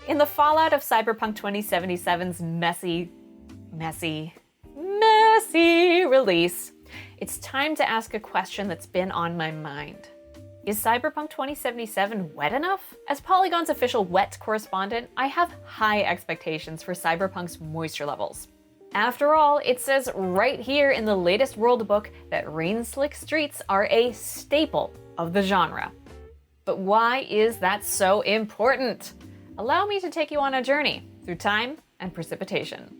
In the fallout of Cyberpunk 2077's messy release, it's time to ask a question that's been on my mind. Is Cyberpunk 2077 wet enough? As Polygon's official wet correspondent, I have high expectations for Cyberpunk's moisture levels. After all, it says right here in the latest world book that rain-slick streets are a staple of the genre. But why is that so important? Allow me to take you on a journey through time and precipitation.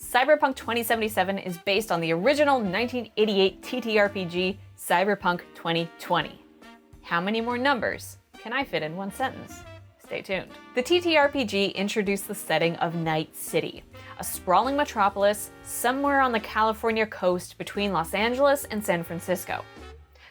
Cyberpunk 2077 is based on the original 1988 TTRPG Cyberpunk 2020. How many more numbers can I fit in one sentence? Stay tuned. The TTRPG introduced the setting of Night City, a sprawling metropolis somewhere on the California coast between Los Angeles and San Francisco.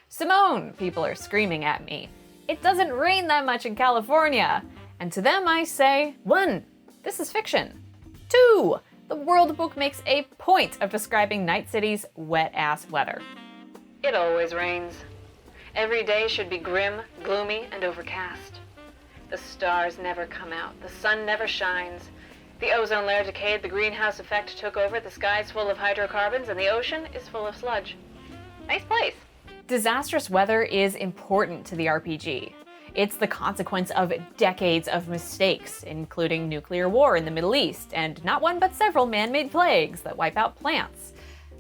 Simone, people are screaming at me. It doesn't rain that much in California. And to them I say, 1, this is fiction. 2, the world book makes a point of describing Night City's wet-ass weather. It always rains. Every day should be grim, gloomy, and overcast. The stars never come out, the sun never shines. The ozone layer decayed, the greenhouse effect took over, the sky's full of hydrocarbons, and the ocean is full of sludge. Nice place. Disastrous weather is important to the RPG. It's the consequence of decades of mistakes, including nuclear war in the Middle East, and not one but several man-made plagues that wipe out plants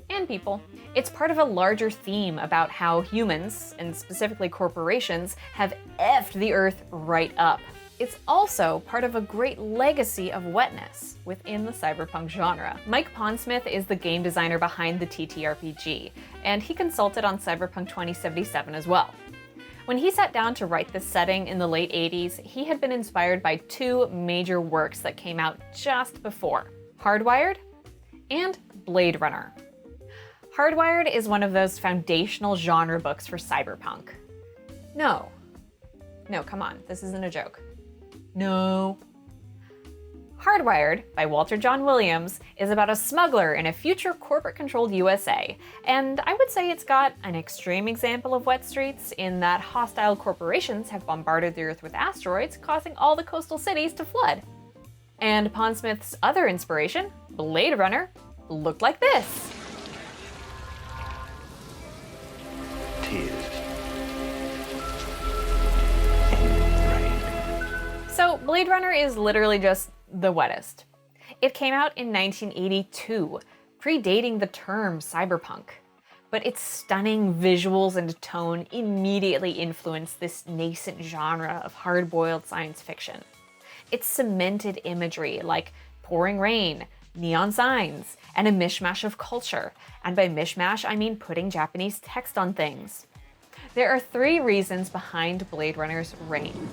and people. It's part of a larger theme about how humans, and specifically corporations, have effed the Earth right up. It's also part of a great legacy of wetness within the cyberpunk genre. Mike Pondsmith is the game designer behind the TTRPG, and he consulted on Cyberpunk 2077 as well. When he sat down to write this setting in the late 80s, he had been inspired by 2 major works that came out just before: Hardwired and Blade Runner. Hardwired is one of those foundational genre books for cyberpunk. No, come on, this isn't a joke. No. Hardwired, by Walter John Williams, is about a smuggler in a future corporate-controlled USA, and I would say it's got an extreme example of wet streets in that hostile corporations have bombarded the Earth with asteroids, causing all the coastal cities to flood. And Pondsmith's other inspiration, Blade Runner, looked like this. So Blade Runner is literally just the wettest. It came out in 1982, predating the term cyberpunk. But its stunning visuals and tone immediately influenced this nascent genre of hard-boiled science fiction. Its cemented imagery like pouring rain, neon signs, and a mishmash of culture. And by mishmash, I mean putting Japanese text on things. There are 3 reasons behind Blade Runner's reign.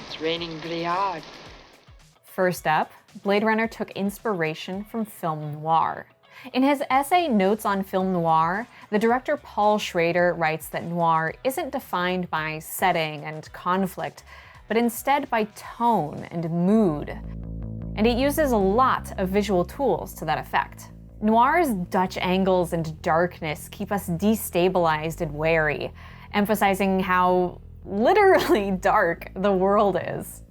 It's raining really hard. First up, Blade Runner took inspiration from film noir. In his essay Notes on Film Noir, the director Paul Schrader writes that noir isn't defined by setting and conflict, but instead by tone and mood. And it uses a lot of visual tools to that effect. Noir's Dutch angles and darkness keep us destabilized and wary, emphasizing how literally dark the world is.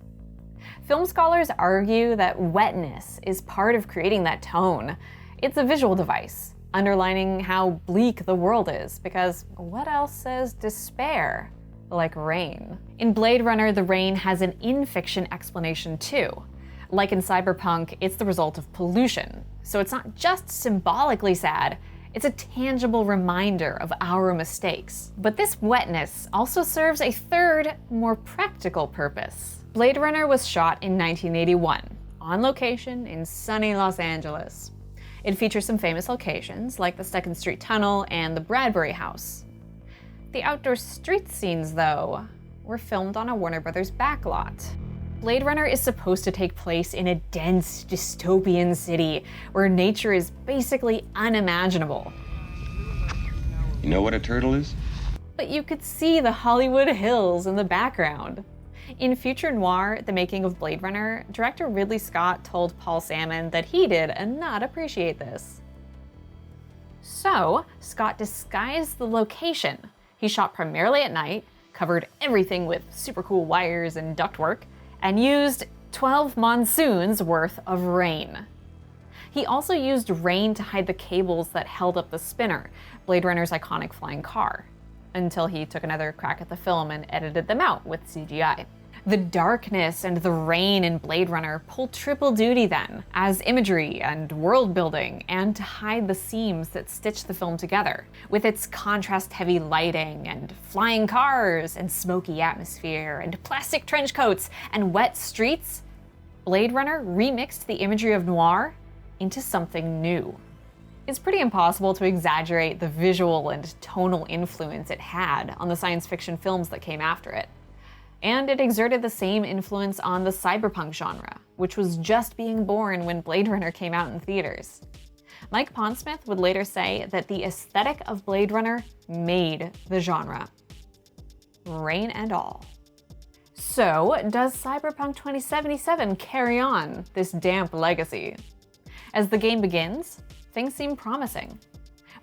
Film scholars argue that wetness is part of creating that tone. It's a visual device, underlining how bleak the world is, because what else says despair like rain? In Blade Runner, the rain has an in-fiction explanation too. Like in Cyberpunk, it's the result of pollution. So it's not just symbolically sad, it's a tangible reminder of our mistakes. But this wetness also serves a third, more practical purpose. Blade Runner was shot in 1981, on location in sunny Los Angeles. It features some famous locations, like the 2nd Street Tunnel and the Bradbury House. The outdoor street scenes, though, were filmed on a Warner Brothers backlot. Blade Runner is supposed to take place in a dense, dystopian city where nature is basically unimaginable. You know what a turtle is? But you could see the Hollywood Hills in the background. In Future Noir, the making of Blade Runner, director Ridley Scott told Paul Salmon that he did not appreciate this. So, Scott disguised the location. He shot primarily at night, covered everything with super cool wires and ductwork, and used 12 monsoons worth of rain. He also used rain to hide the cables that held up the spinner, Blade Runner's iconic flying car, until he took another crack at the film and edited them out with CGI. The darkness and the rain in Blade Runner pull triple duty then, as imagery and world building, and to hide the seams that stitch the film together. With its contrast-heavy lighting, and flying cars, and smoky atmosphere, and plastic trench coats, and wet streets, Blade Runner remixed the imagery of noir into something new. It's pretty impossible to exaggerate the visual and tonal influence it had on the science fiction films that came after it. And it exerted the same influence on the cyberpunk genre, which was just being born when Blade Runner came out in theaters. Mike Pondsmith would later say that the aesthetic of Blade Runner made the genre. Rain and all. So, does Cyberpunk 2077 carry on this damp legacy? As the game begins, things seem promising.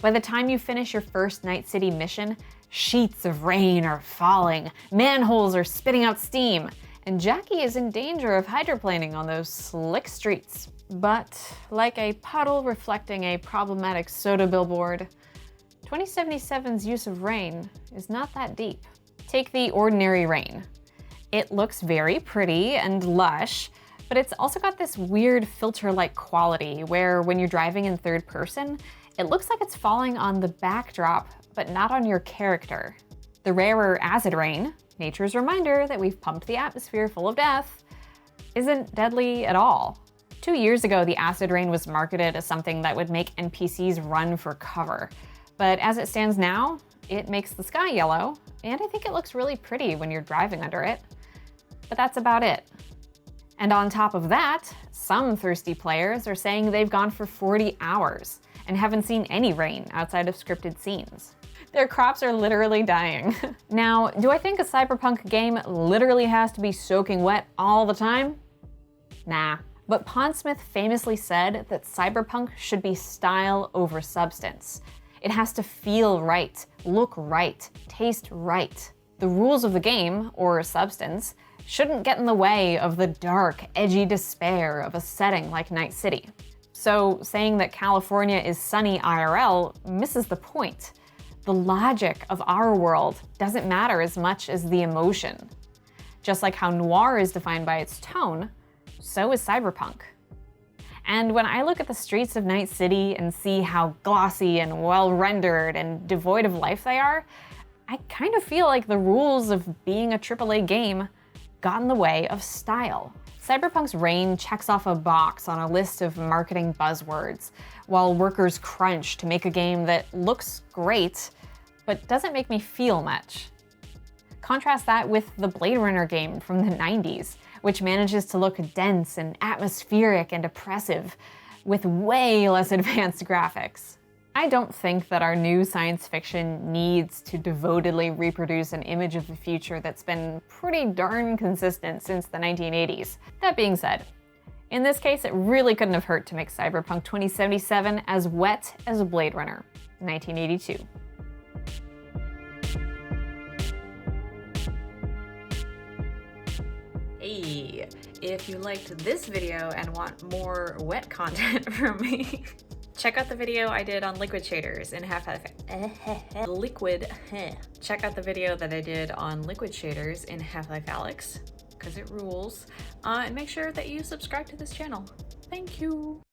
By the time you finish your first Night City mission, sheets of rain are falling, manholes are spitting out steam, and Jackie is in danger of hydroplaning on those slick streets. But like a puddle reflecting a problematic soda billboard, 2077's use of rain is not that deep. Take the ordinary rain. It looks very pretty and lush, but it's also got this weird filter-like quality where when you're driving in third person, it looks like it's falling on the backdrop, but not on your character. The rarer acid rain, nature's reminder that we've pumped the atmosphere full of death, isn't deadly at all. 2 years ago, the acid rain was marketed as something that would make NPCs run for cover. But as it stands now, it makes the sky yellow, and I think it looks really pretty when you're driving under it. But that's about it. And on top of that, some thirsty players are saying they've gone for 40 hours and haven't seen any rain outside of scripted scenes. Their crops are literally dying. Now, do I think a cyberpunk game literally has to be soaking wet all the time? Nah. But Pondsmith famously said that cyberpunk should be style over substance. It has to feel right, look right, taste right. The rules of the game, or substance, shouldn't get in the way of the dark, edgy despair of a setting like Night City. So saying that California is sunny IRL misses the point. The logic of our world doesn't matter as much as the emotion. Just like how noir is defined by its tone, so is cyberpunk. And when I look at the streets of Night City and see how glossy and well-rendered and devoid of life they are, I kind of feel like the rules of being a AAA game got in the way of style. Cyberpunk's rain checks off a box on a list of marketing buzzwords, while workers crunch to make a game that looks great, but doesn't make me feel much. Contrast that with the Blade Runner game from the 90s, which manages to look dense and atmospheric and oppressive, with way less advanced graphics. I don't think that our new science fiction needs to devotedly reproduce an image of the future that's been pretty darn consistent since the 1980s. That being said, in this case, it really couldn't have hurt to make Cyberpunk 2077 as wet as Blade Runner 1982. Hey, if you liked this video and want more wet content from me, check out the video I did on liquid shaders in Check out the video that I did on liquid shaders in Half-Life Alyx, because it rules. And make sure that you subscribe to this channel. Thank you.